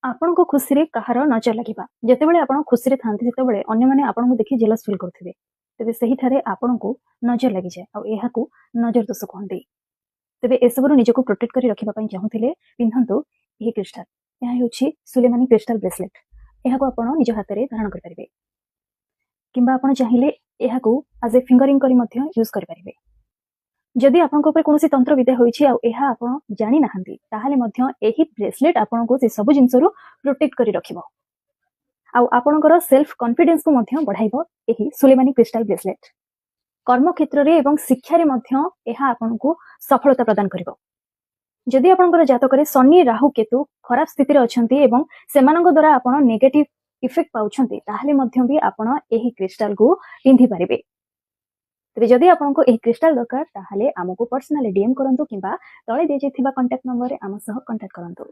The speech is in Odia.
ଆପଣଙ୍କ ଖୁସିରେ କାହାର ନଜର ଲାଗିବା। ଯେତେବେଳେ ଆପଣ ଖୁସିରେ ଥାନ୍ତି ସେତେବେଳେ ଅନ୍ୟମାନେ ଆପଣଙ୍କୁ ଦେଖି ଜେଲସ୍ ଫିଲ୍ କରୁଥିବେ, ତେବେ ସେହିଠାରେ ଆପଣଙ୍କୁ ନଜର ଲାଗିଯାଏ ଆଉ ଏହାକୁ ନଜର ଦୋଷ କୁହନ୍ତି। ତେବେ ଏସବୁରୁ ନିଜକୁ ପ୍ରୋଟେକ୍ଟ କରି ରଖିବା ପାଇଁ ଚାହୁଁଥିଲେ ପିନ୍ଧନ୍ତୁ ଏହି କ୍ରିଷ୍ଟାଲ। ଏହା ହେଉଛି ସୁଲେମାନି କ୍ରିଷ୍ଟାଲ ବ୍ରେସଲେଟ୍। ଏହାକୁ ଆପଣ ନିଜ ହାତରେ ଧାରଣ କରିପାରିବେ କିମ୍ବା ଆପଣ ଚାହିଁଲେ ଏହାକୁ ଆଜ୍ ଏ ଫିଙ୍ଗରିଂ କରି ମଧ୍ୟ ୟୁଜ୍ କରିପାରିବେ। ଯଦି ଆପଣଙ୍କ ଉପରେ କୌଣସି ତନ୍ତ୍ର ବିଦ୍ୟା ହୋଇଛି ଆଉ ଏହା ଆପଣ ଜାଣି ନାହାନ୍ତି ତାହେଲେ ମଧ୍ୟ ଏହି ବ୍ରେସଲେଟ୍ ଆପଣଙ୍କୁ ସେ ସବୁ ଜିନିଷରୁ ପ୍ରୋଟେକ୍ଟ କରି ରଖିବ ଆଉ ଆପଣଙ୍କର ସେଲ୍ଫ କନଫିଡେନ୍ସକୁ ମଧ୍ୟ ବଢାଇବ ଏହି ସୁଲେମାନି କ୍ରିଷ୍ଟାଲ ବ୍ରେସଲେଟ୍। କର୍ମକ୍ଷେତ୍ରରେ ଏବଂ ଶିକ୍ଷାରେ ମଧ୍ୟ ଏହା ଆପଣଙ୍କୁ ସଫଳତା ପ୍ରଦାନ କରିବ। ଯଦି ଆପଣଙ୍କର ଜାତକରେ ଶନି ରାହୁ କେତୁ ଖରାପ ସ୍ଥିତିରେ ଅଛନ୍ତି ଏବଂ ସେମାନଙ୍କ ଦ୍ୱାରା ଆପଣ ନେଗେଟିଭ ଇଫେକ୍ଟ ପାଉଛନ୍ତି ତାହେଲେ ମଧ୍ୟ ବି ଆପଣ ଏହି କ୍ରିଷ୍ଟାଲକୁ ପିନ୍ଧି ପାରିବେ। ତେବେ ଯଦି ଆପଣଙ୍କୁ ଏହି କ୍ରିଷ୍ଟାଲ ଦରକାର ତାହେଲେ ଆମକୁ ପର୍ସନାଲି DM କରନ୍ତୁ କିମ୍ବା ତଳେ ଦିଆଯାଇଥିବା କଣ୍ଟାକ୍ଟ ନମ୍ବରରେ ଆମ ସହ କଣ୍ଟାକ୍ଟ କରନ୍ତୁ।